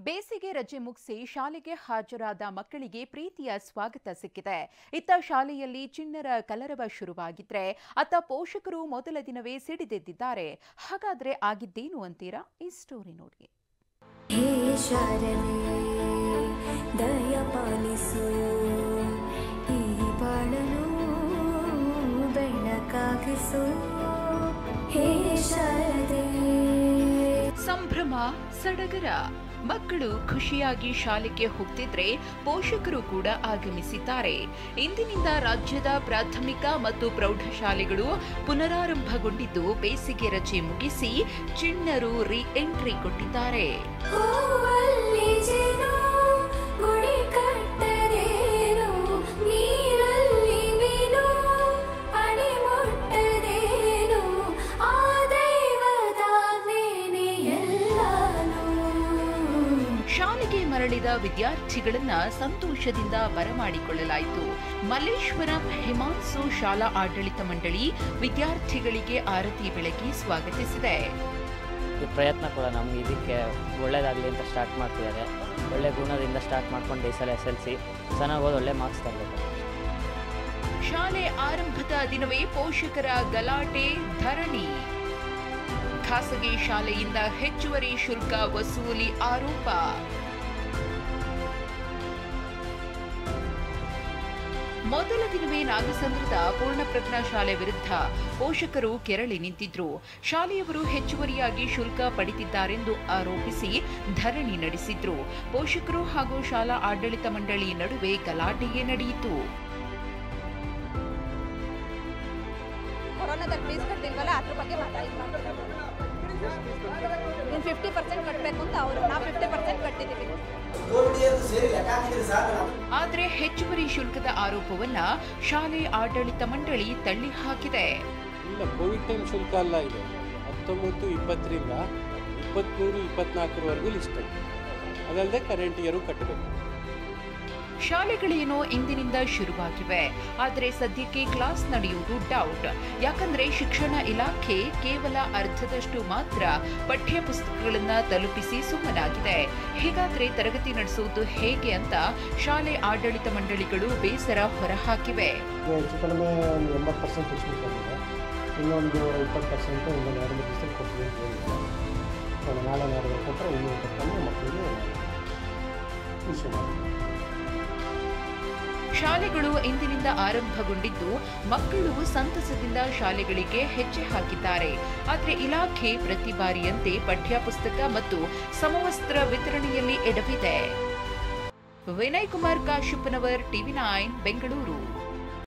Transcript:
ಬೇಸಿಗೆ ರಜೆ ಮುಗಿಸಿ ಶಾಲೆಗೆ ಹಾಜರಾದ ಮಕ್ಕಳಿಗೆ ಪ್ರೀತಿಯ ಸ್ವಾಗತ ಸಿಕ್ಕಿದೆ. ಇತ್ತ ಶಾಲೆಯಲ್ಲಿ ಚಿಣ್ಣರ ಕಲರವ ಶುರುವಾಗಿದ್ರೆ ಅತ್ತ ಪೋಷಕರು ಮೊದಲ ದಿನವೇ ಸಿಡಿದೆದ್ದಿದ್ದಾರೆ. ಹಾಗಾದ್ರೆ ಆಗಿದ್ದೇನು ಅಂತೀರಾ? ಈ ಸ್ಟೋರಿ ನೋಡಿ. ಸಂಭ್ರಮ ಸಡಗರ. ಮಕ್ಕಳು ಖುಷಿಯಾಗಿ ಶಾಲೆಗೆ ಹೋಗ್ತಿದ್ರೆ ಪೋಷಕರು ಕೂಡ ಆಗಮಿಸಿದ್ದಾರೆ. ಇಂದಿನಿಂದ ರಾಜ್ಯದ ಪ್ರಾಥಮಿಕ ಮತ್ತು ಪ್ರೌಢಶಾಲೆಗಳು ಪುನರಾರಂಭಗೊಂಡಿದ್ದು ಬೇಸಿಗೆ ರಜೆ ಮುಗಿಸಿ ಚಿಣ್ಣರು ರೀ ಎಂಟ್ರಿ ಕೊಟ್ಟಿದ್ದಾರೆ. ಶಾಲೆಗೆ ಮರಳಿದ ವಿದ್ಯಾರ್ಥಿಗಳನ್ನ ಸಂತೋಷದಿಂದ ಬರಮಾಡಿಕೊಳ್ಳಲಾಯಿತು. ಮಲ್ಲೇಶ್ವರಂ ಹಿಮಾನ್ಸು ಶಾಲಾ ಆಡಳಿತ ಮಂಡಳಿ ವಿದ್ಯಾರ್ಥಿಗಳಿಗೆ ಆರತಿ ಬೆಳಗಿ ಸ್ವಾಗತಿಸಿದೆ. ಪ್ರಯತ್ನ ಕೂಡ ನಮ್ಗೆ ಇದಕ್ಕೆ ಒಳ್ಳೇದಾಗಲಿ ಅಂತ ಸ್ಟಾರ್ಟ್ ಮಾಡ್ತಿದ್ದಾರೆ. ಒಳ್ಳೆ ಗುಣದಿಂದ ಸ್ಟಾರ್ಟ್ ಮಾಡ್ಕೊಂಡು ಈ ಸಲ SLC ಚೆನ್ನಾಗಿ ಓದಿ ಒಳ್ಳೆ ಮಾರ್ಕ್ಸ್ ತರಬೇಕು. ಶಾಲೆ ಆರಂಭದ ದಿನವೇ ಪೋಷಕರ ಗಲಾಟೆ, ಧರಣಿ. ಖಾಸಗಿ ಶಾಲೆಯಿಂದ ಹೆಚ್ಚುವರಿ ಶುಲ್ಕ ವಸೂಲಿ ಆರೋಪ. ಮೊದಲ ದಿನವೇ ನಾಗಸಂದ್ರದ ಪೂರ್ಣಪ್ರಜ್ಞಾ ಶಾಲೆ ವಿರುದ್ಧ ಪೋಷಕರು ಕೆರಳಿ ನಿಂತಿದ್ರು. ಶಾಲೆಯವರು ಹೆಚ್ಚುವರಿಯಾಗಿ ಶುಲ್ಕ ಪಡೆದಿದ್ದಾರೆಂದು ಆರೋಪಿಸಿ ಧರಣಿ ನಡೆಸಿದ್ರು. ಪೋಷಕರು ಹಾಗೂ ಶಾಲಾ ಆಡಳಿತ ಮಂಡಳಿ ನಡುವೆ ಗಲಾಟೆಯೇ ನಡೆಯಿತು. ಕೊರೋನಾದಲ್ಲಿ ಫೀಸ್ ಕಟ್ಟಿಲ್ವಲ್ಲ, ಅದ್ರ ಬಗ್ಗೆ ಮಾತಾಡಿದ್ರು. 50% ಕಟ್ಟಬೇಕು ಅಂತ ಅವರು, ನಾವು 50% ಕಟ್ಟಿದ್ದೀವಿ. ಆದರೆ ಹೆಚ್ಚುವರಿ ಶುಲ್ಕದ ಆರೋಪವನ್ನ ಶಾಲೆ ಆಡಳಿತ ಮಂಡಳಿ ತಳ್ಳಿ ಹಾಕಿದೆ. ಇಲ್ಲ, ಕೋವಿಡ್ ಟೈಮ್ ಶುಲ್ಕ ಅಲ್ಲ ಇದು. 19-20ರಿಂದ 23-24ವರೆಗೂ ಲಿಸ್ಟ್. ಅದಲ್ಲದೆ ಕರೆಂಟ್ ಇಯರು ಕಟ್ಟಬೇಕು. ಶಾಲೆಗಳೇನೋ ಇಂದಿನಿಂದ ಶುರುವಾಗಿವೆ. ಆದರೆ ಸದ್ಯಕ್ಕೆ ಕ್ಲಾಸ್ ನಡೆಯುವುದು ಡೌಟ್. ಯಾಕಂದ್ರೆ ಶಿಕ್ಷಣ ಇಲಾಖೆ ಕೇವಲ ಅರ್ಧದಷ್ಟು ಮಾತ್ರ ಪಠ್ಯ ಪುಸ್ತಕಗಳನ್ನ ತಲುಪಿಸಿ ಸುಮ್ಮನಾಗಿದೆ. ಹೀಗಾದ್ರೆ ತರಗತಿ ನಡೆಸುವುದು ಹೇಗೆ ಅಂತ ಶಾಲೆ ಆಡಳಿತ ಮಂಡಳಿಗಳು ಬೇಸರ ಹೊರಹಾಕಿವೆ. ಇನ್ನೊಂದು 20% ಇನ್ನೊಂದು 2 ದಿವಸದಲ್ಲಿ ಕೊಡ್ತೀವಿ. ನಾಳೆ ನಾಳೆ ಕೊಟ್ಟರೆ ಇನ್ನೂ ಮಕ್ಕಳಿಗೆ ಇಶ್ಯೂ ಮಾಡ್ತೀವಿ. ಶಾಲೆಗಳು ಇಂದಿನಿಂದ ಆರಂಭಗೊಂಡಿದ್ದು ಮಕ್ಕಳು ಸಂತಸದಿಂದ ಶಾಲೆಗಳಿಗೆ ಹೆಜ್ಜೆ ಹಾಕಿದ್ದಾರೆ. ಆದರೆ ಇಲಾಖೆ ಪ್ರತಿ ಬಾರಿಯಂತೆ ಪಠ್ಯ ಪುಸ್ತಕ ಮತ್ತು ಸಮವಸ್ತ್ರ ವಿತರಣೆಯಲ್ಲಿ ಎಡವಿದೆ. ವಿನಯ್ ಕುಮಾರ್ ಕಾಶಪ್ಪನವರ್, TV9 ಬೆಂಗಳೂರು.